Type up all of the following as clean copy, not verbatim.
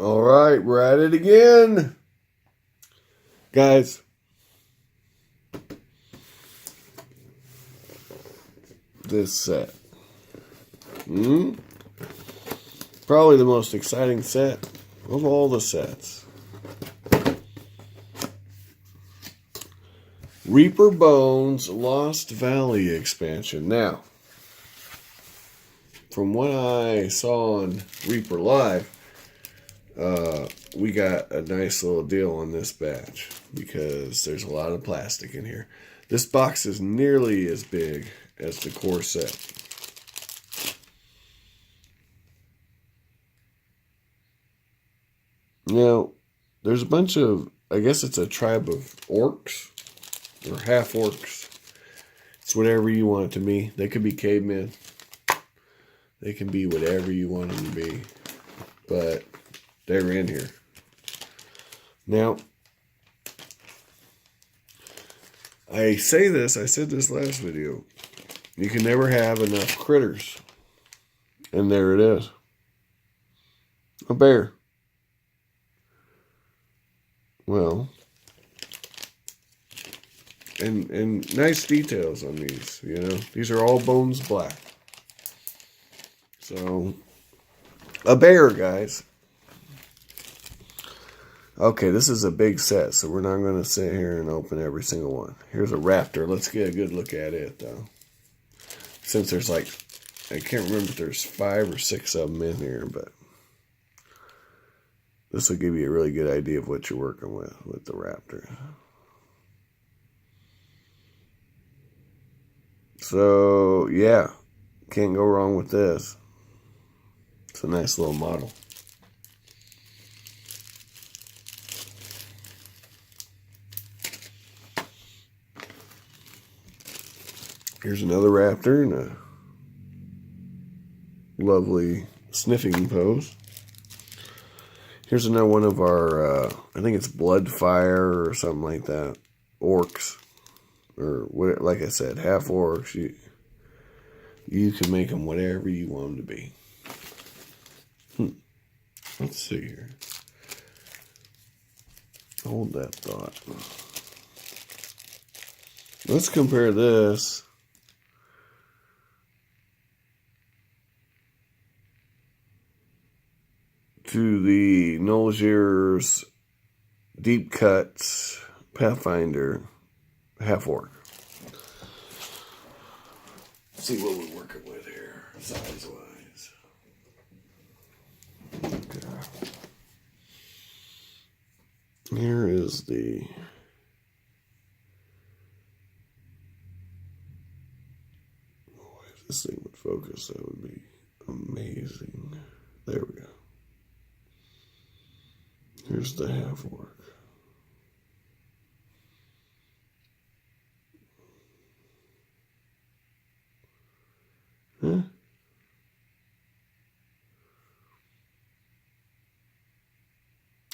All right, we're at it again. Guys, this set. Probably the most exciting set of all the sets. Reaper Bones Lost Valley expansion. Now, from what I saw on Reaper Live, we got a nice little deal on this batch because there's a lot of plastic in here. This box is nearly as big as the core set. Now, there's a bunch of, I guess it's a tribe of orcs or half orcs. It's whatever you want it to be. They could be cavemen. They can be whatever you want them to be. But they're in here. Now, I said this last video. You can never have enough critters. And there it is. A bear. Well, and nice details on these, you know. These are all bones black. So, a bear, guys. Okay, this is a big set, so we're not going to sit here and open every single one. Here's a raptor. Let's get a good look at it, though. Since there's like, I can't remember if there's 5 or 6 of them in here, but this will give you a really good idea of what you're working with the raptor. So, yeah, can't go wrong with this. It's a nice little model. Here's another raptor in a lovely sniffing pose. Here's another one of our, I think it's Bloodfire or something like that. Orcs. Or, what, like I said, half orcs. You can make them whatever you want them to be. Let's see here. Hold that thought. Let's compare this to the Nolgir's Deep Cuts Pathfinder half orc. See what we're working with here, size wise. Okay. Here is the if this thing would focus, that would be amazing. There we go. Here's the half orc. Huh?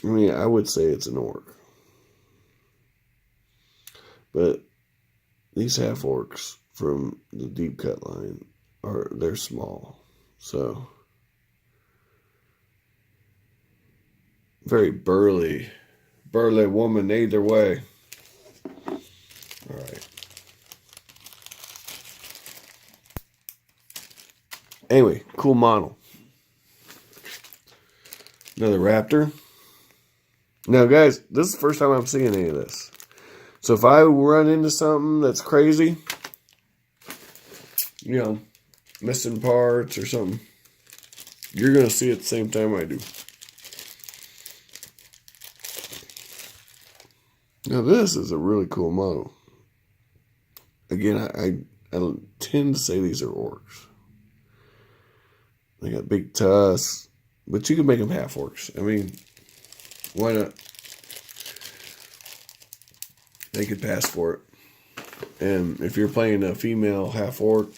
I mean, I would say it's an orc. But these half orcs from the deep cut line they're small. So very burly woman either way. All right. Anyway, cool model. Another raptor. Now, guys, this is the first time I'm seeing any of this. So if I run into something that's crazy, you know, missing parts or something, you're going to see it at the same time I do. Now, this is a really cool model. Again, I tend to say these are orcs. They got big tusks, but you can make them half orcs. I mean, why not? They could pass for it. And if you're playing a female half orc,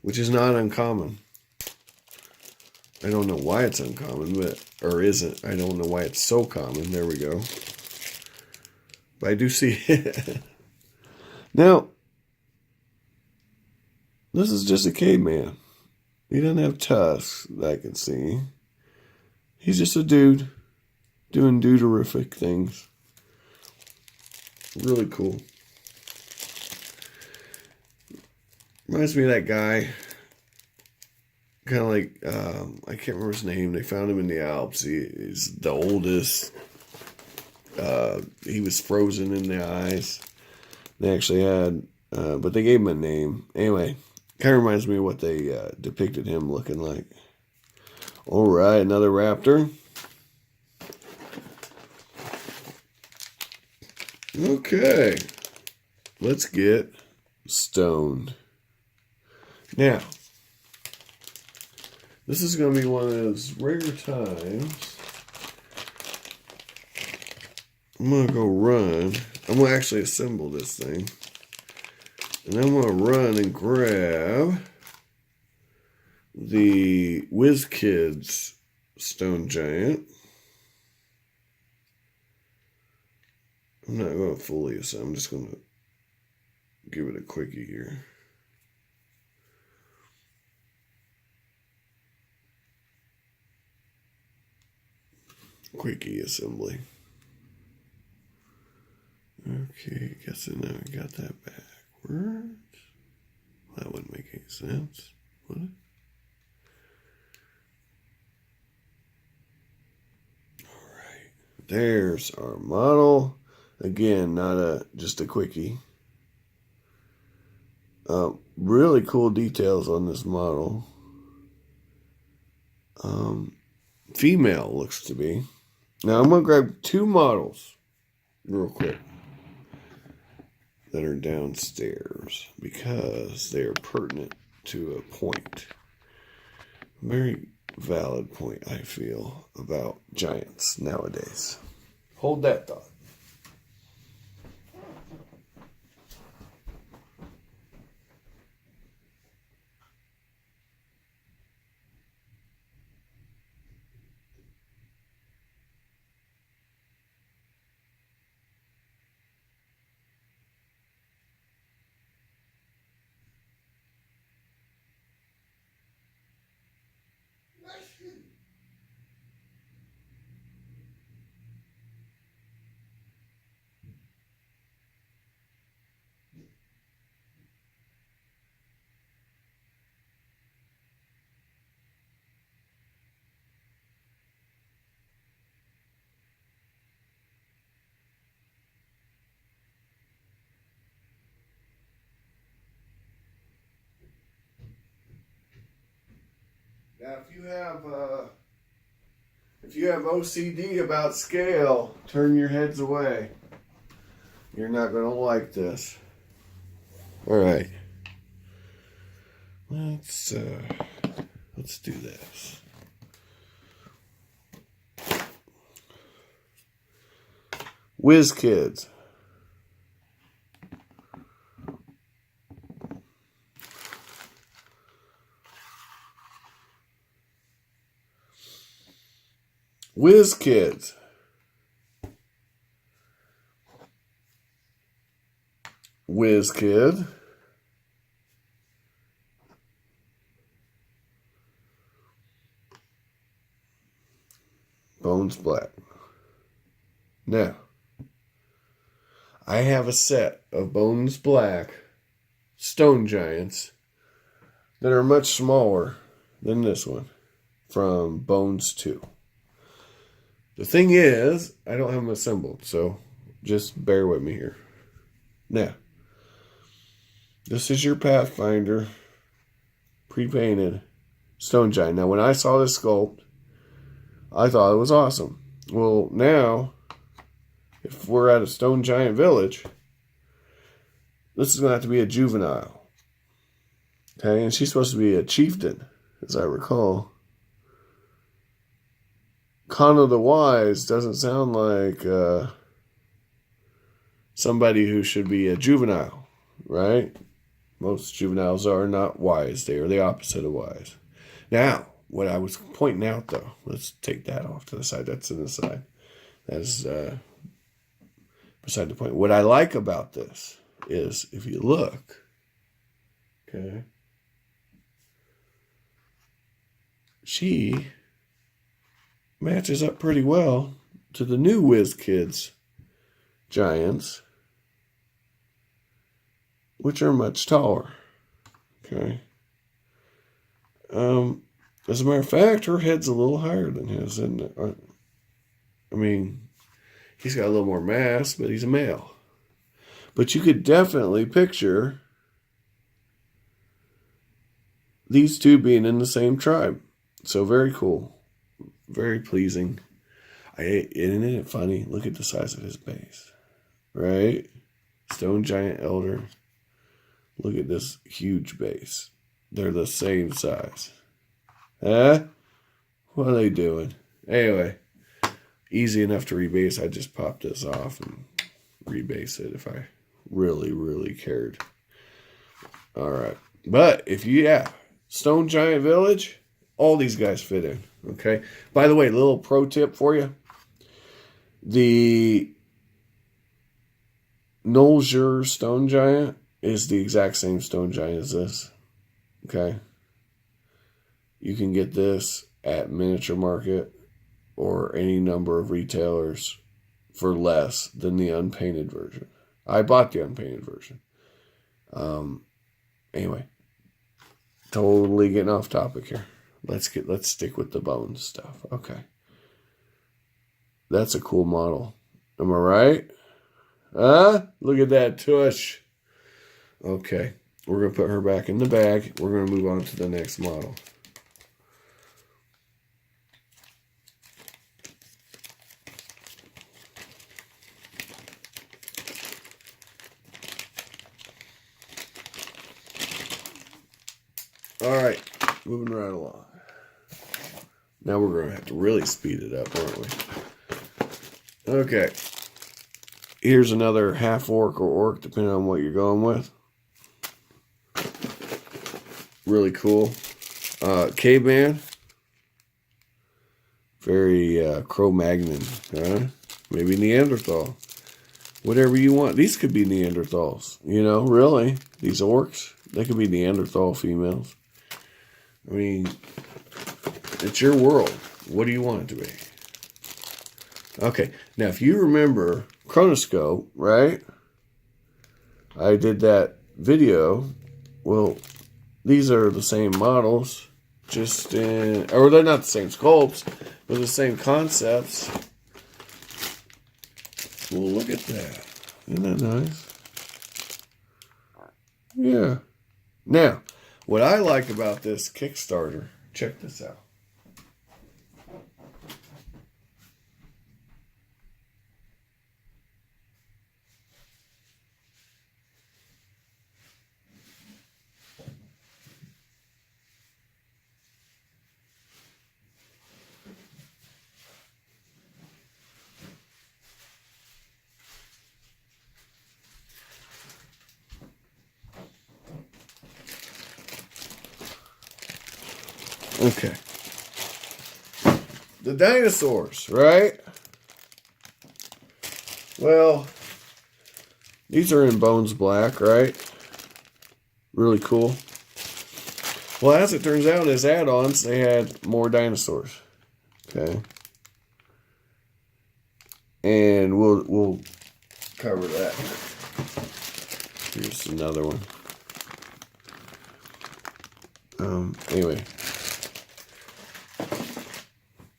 which is not uncommon. I don't know why it's uncommon, or isn't. I don't know why it's so common. There we go. But I do see it. Now, this is just a caveman. He doesn't have tusks that I can see. He's just a dude doing dude-terrific things. Really cool. Reminds me of that guy. Kind of like, I can't remember his name. They found him in the Alps. He's the oldest. He was frozen in the ice. They actually had, but they gave him a name. Anyway, kind of reminds me of what they depicted him looking like. All right, another raptor. Okay, let's get stoned. Now, this is going to be one of those rare times. I'm going to go run. I'm going to actually assemble this thing. And I'm going to run and grab the WizKids Stone Giant. I'm not going to fully assemble. I'm just going to give it a quickie here. Quickie assembly. Okay, guessing now we got that backwards. That wouldn't make any sense, would it? Alright, there's our model. Again, not just a quickie. Really cool details on this model. Female looks to be. Now I'm going to grab two models real quick that are downstairs because they are pertinent to a point. Very valid point, I feel, about giants nowadays. Hold that thought. Now, if you have OCD about scale, turn your heads away. You're not going to like this. All right. Let's do this. WizKids. WizKids. WizKid. Bones Black. Now, I have a set of Bones Black Stone Giants that are much smaller than this one from Bones 2. The thing is, I don't have them assembled, so just bear with me here. Now, this is your Pathfinder pre-painted Stone Giant. Now, when I saw this sculpt, I thought it was awesome. Well, now, if we're at a Stone Giant village, this is going to have to be a juvenile. Okay, and she's supposed to be a chieftain, as I recall. Conno the Wise doesn't sound like somebody who should be a juvenile, right? Most juveniles are not wise. They are the opposite of wise. Now, what I was pointing out, though, let's take that off to the side. That's to the side. That's beside the point. What I like about this is, if you look, okay, she matches up pretty well to the new WizKids Giants, which are much taller. Okay. As a matter of fact, her head's a little higher than his, isn't it? I mean, he's got a little more mass, but he's a male. But you could definitely picture these two being in the same tribe. So very cool. Very pleasing. Isn't it funny? Look at the size of his base. Right? Stone Giant Elder. Look at this huge base. They're the same size. Huh? What are they doing? Anyway, easy enough to rebase. I just popped this off and rebase it if I really, really cared. All right. But if you, Stone Giant Village, all these guys fit in. Okay. By the way, little pro tip for you. The Nolzur Stone Giant is the exact same Stone Giant as this. Okay. You can get this at Miniature Market or any number of retailers for less than the unpainted version. I bought the unpainted version. Anyway, totally getting off topic here. Let's stick with the bones stuff. Okay. That's a cool model. Am I right? Look at that tush. Okay. We're going to put her back in the bag. We're going to move on to the next model. All right, moving right along. Now we're going to have to really speed it up, aren't we? Okay. Here's another half orc or orc, depending on what you're going with. Really cool. Caveman. Very Cro-Magnon. Huh? Maybe Neanderthal. Whatever you want. These could be Neanderthals. You know, really. These orcs, they could be Neanderthal females. I mean, it's your world. What do you want it to be? Okay. Now, if you remember Chronoscope, right? I did that video. Well, these are the same models, just in, or they're not the same sculpts, but the same concepts. Well, look at that. Isn't that nice? Yeah. Now, what I like about this Kickstarter, check this out. Okay. The dinosaurs, right? Well, these are in Bones Black, right? Really cool. Well, as it turns out, as add-ons, they had more dinosaurs. Okay. And we'll cover that. Here's another one. Anyway.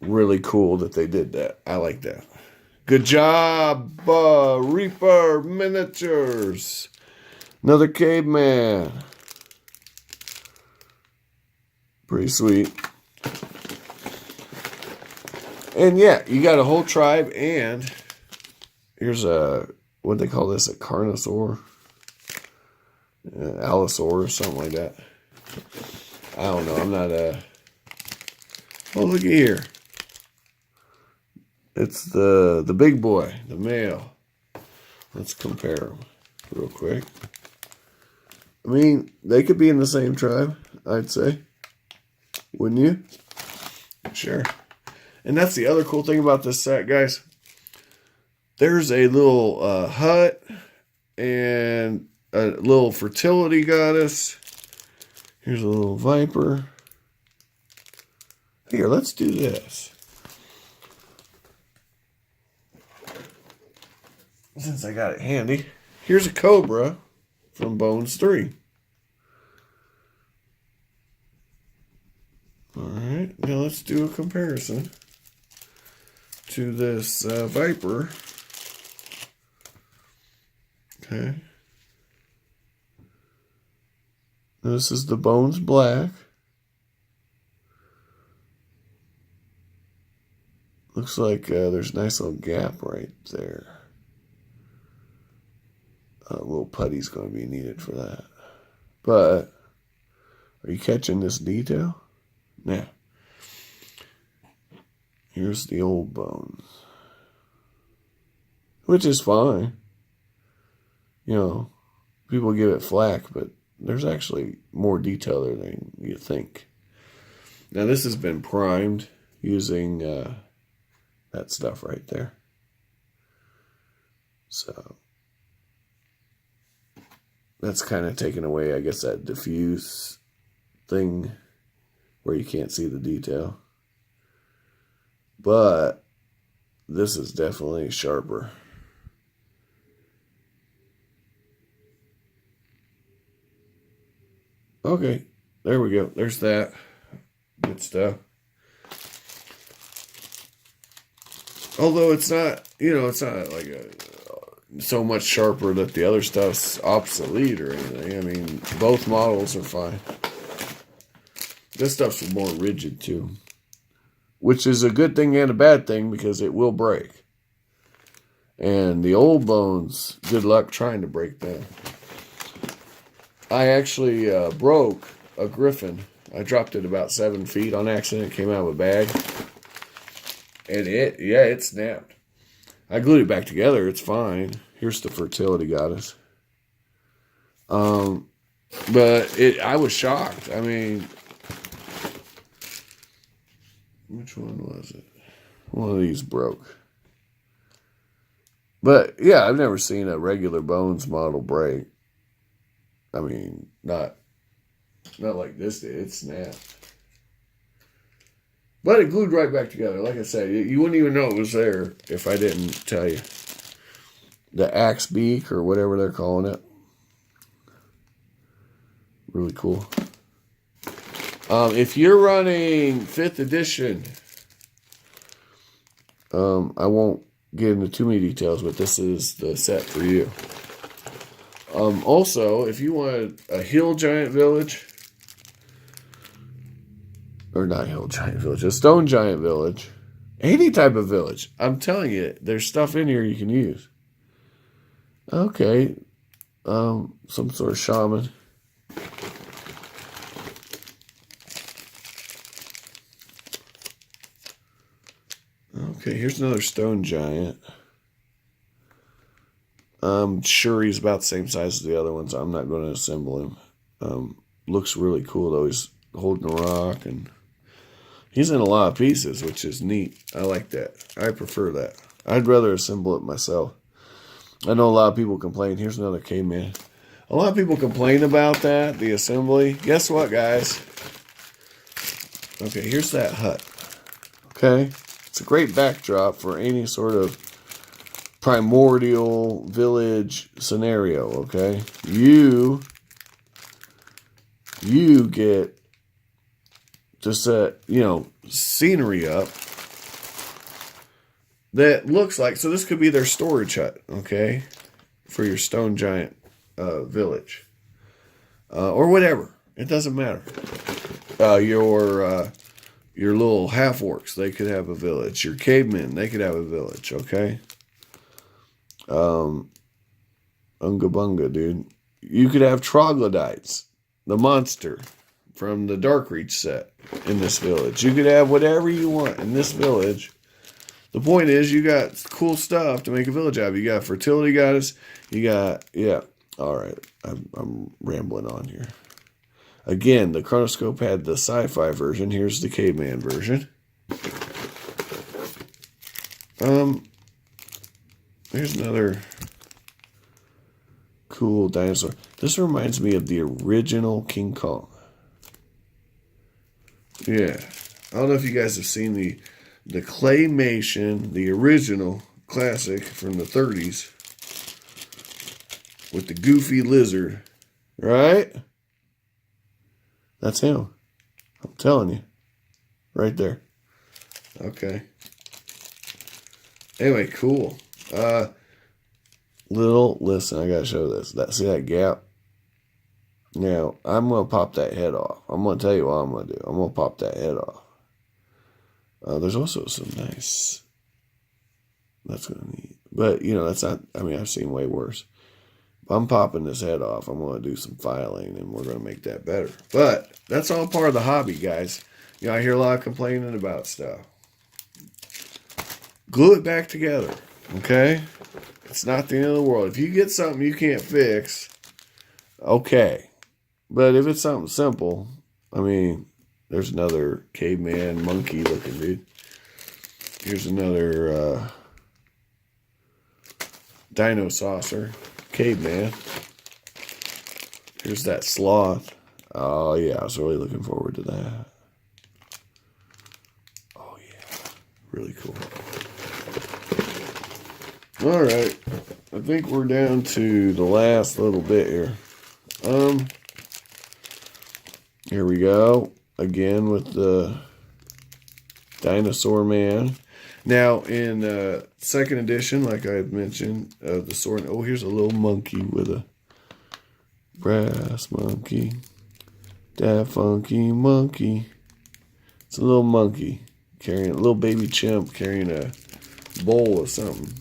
Really cool that they did that. I like that. Good job, Reaper Miniatures. Another caveman. Pretty sweet. And yeah, you got a whole tribe, and here's a, what they call this, a Carnosaur? Allosaur or something like that. I don't know. I'm not a... Oh, look at here. It's the big boy, the male. Let's compare them real quick. I mean, they could be in the same tribe, I'd say. Wouldn't you? Sure. And that's the other cool thing about this set, guys. There's a little hut and a little fertility goddess. Here's a little viper. Here, let's do this. since I got it handy, here's a Cobra from Bones 3. Alright, now let's do a comparison to this Viper. Okay. This is the Bones Black. Looks like there's a nice little gap right there. A little putty's going to be needed for that. But, are you catching this detail? Now, here's the old Bones. Which is fine. You know, people give it flack, but there's actually more detail there than you think. Now, this has been primed using that stuff right there. So, that's kind of taken away, I guess, that diffuse thing where you can't see the detail. But this is definitely sharper. Okay, there we go. There's that. Good stuff. Although it's not, it's not like so much sharper that the other stuff's obsolete or anything. I mean, both models are fine. This stuff's more rigid too, which is a good thing and a bad thing because it will break. And the old Bones, good luck trying to break them. I actually broke a Griffin. I dropped it about 7 feet on accident. It came out of a bag. And it snapped. I glued it back together. It's fine. Here's the Fertility Goddess. But I was shocked. I mean, which one was it? One of these broke. But yeah, I've never seen a regular Bones model break. I mean, not like this did. It snapped. But it glued right back together. Like I said, you wouldn't even know it was there if I didn't tell you. The axe beak or whatever they're calling it. Really cool. If you're running 5th edition, I won't get into too many details, but this is the set for you. Also, if you want a hill giant village, or not hill giant village, a stone giant village, any type of village, I'm telling you, there's stuff in here you can use. Okay, some sort of shaman. Okay, here's another stone giant. I'm sure he's about the same size as the other ones. I'm not going to assemble him. Looks really cool, though. He's holding a rock, and he's in a lot of pieces, which is neat. I like that. I prefer that. I'd rather assemble it myself. I know a lot of people complain. Here's another caveman. A lot of people complain about that, the assembly. Guess what, guys? Okay, here's that hut. Okay? It's a great backdrop for any sort of primordial village scenario, okay? You get to set, scenery up that looks like, so this could be their storage hut, okay? For your stone giant village. Or whatever. It doesn't matter. Your little half-orcs, they could have a village. Your cavemen, they could have a village, okay? Unga bunga, dude. You could have troglodytes, the monster from the Darkreach set in this village. You could have whatever you want in this village. The point is, you got cool stuff to make a village out of. You got Fertility Goddess. You got, all right. I'm rambling on here. Again, the Chronoscope had the sci-fi version. Here's the caveman version. Here's another cool dinosaur. This reminds me of the original King Kong. Yeah. I don't know if you guys have seen the Claymation, the original classic from the 30s. with the goofy lizard. Right? That's him. I'm telling you. Right there. Okay. Anyway, cool. Listen, I gotta show this. See that gap? Now, I'm gonna pop that head off. I'm gonna tell you what I'm gonna do. I'm gonna pop that head off. There's also some nice. That's gonna need. But, that's not. I mean, I've seen way worse. I'm popping this head off. I'm going to do some filing, and we're going to make that better. But that's all part of the hobby, guys. I hear a lot of complaining about stuff. Glue it back together, okay? It's not the end of the world. If you get something you can't fix, okay. But if it's something simple, I mean, there's another caveman monkey looking dude. Here's another dino saucer. Caveman. Here's that sloth. Oh, yeah. I was really looking forward to that. Oh, yeah. Really cool. All right. I think we're down to the last little bit here. Here we go. Again with the Dinosaur Man. Now, in second edition, like I had mentioned, the sword. Oh, here's a little monkey with a brass monkey. That funky monkey. It's a little monkey carrying a little baby chimp carrying a bowl of something.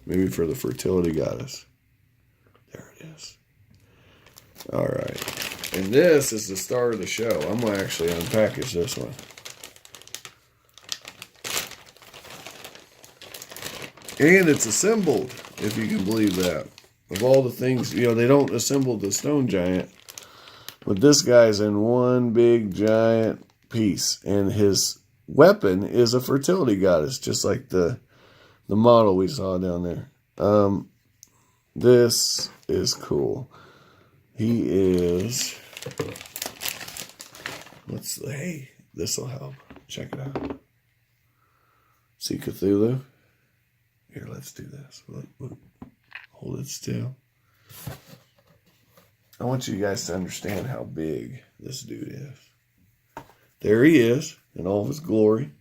Maybe for the fertility goddess. There it is. All right. And this is the star of the show. I'm going to actually unpackage this one. And it's assembled, if you can believe that. Of all the things, they don't assemble the stone giant. But this guy's in one big giant piece. And his weapon is a fertility goddess, just like the model we saw down there. This is cool. He is... Hey, this will help. Check it out. See Cthulhu? Here, let's do this. Look. Hold it still. I want you guys to understand how big this dude is. There he is in all of his glory.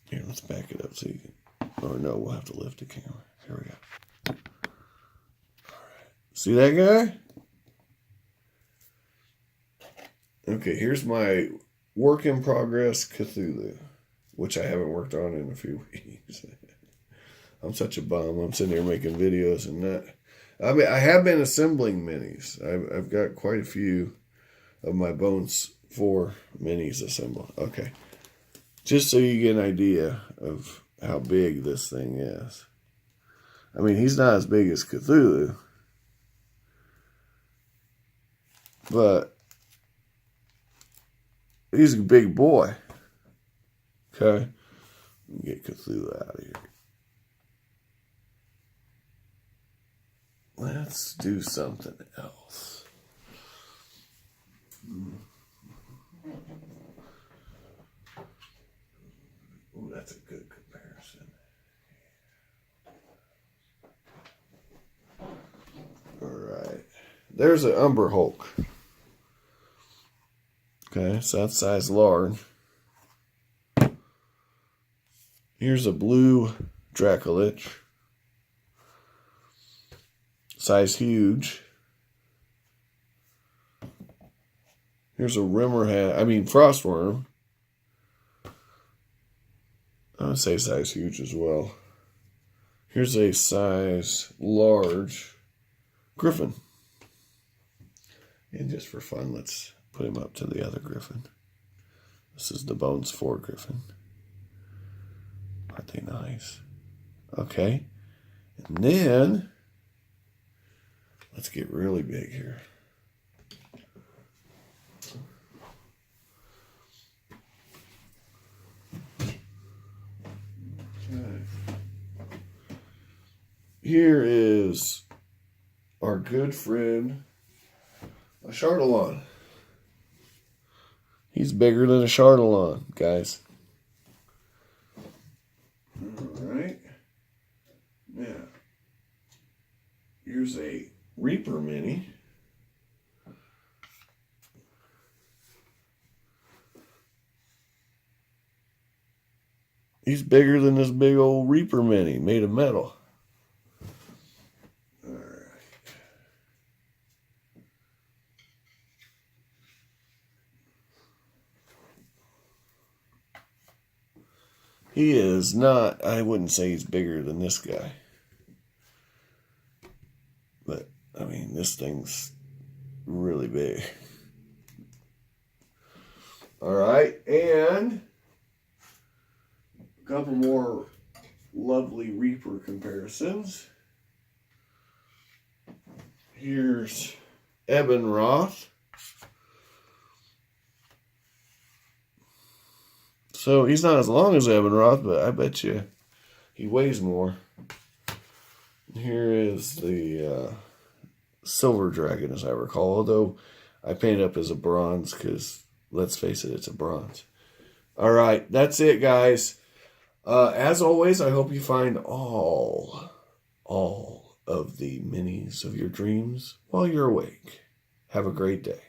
Here, let's back it up so you can... Or no, we'll have to lift the camera. Here we go. All right. See that guy? Okay, here's my work in progress Cthulhu, which I haven't worked on in a few weeks. I'm such a bum. I'm sitting here making videos and not. I mean, I have been assembling minis. I've got quite a few of my Bones 4 minis assembled. Okay. Just so you get an idea of how big this thing is. I mean, he's not as big as Cthulhu. But he's a big boy. Okay. Get Cthulhu out of here. Let's do something else. Oh, that's a good comparison. All right. There's an Umber Hulk. Okay, so that's size large. Here's a blue Dracolich. Size huge. Here's a Frostworm. I would say size huge as well. Here's a size large Griffin. And just for fun, let's put him up to the other Griffin. This is the Bones 4 Griffin. Aren't they nice? Okay. And then, let's get really big here. Okay. Here is our good friend, a Chardalon. He's bigger than a Chardalon, guys. All right. Now, Here's a Reaper Mini. He's bigger than this big old Reaper Mini made of metal. All right. He is not, I wouldn't say he's bigger than this guy. But, I mean, this thing's really big. All right, and a couple more lovely Reaper comparisons. Here's Eben Roth. So he's not as long as Eben Roth, but I bet you he weighs more. Here is the Silver Dragon, as I recall, although I paint it up as a bronze because, let's face it, it's a bronze. All right, that's it, guys. As always, I hope you find all of the minis of your dreams while you're awake. Have a great day.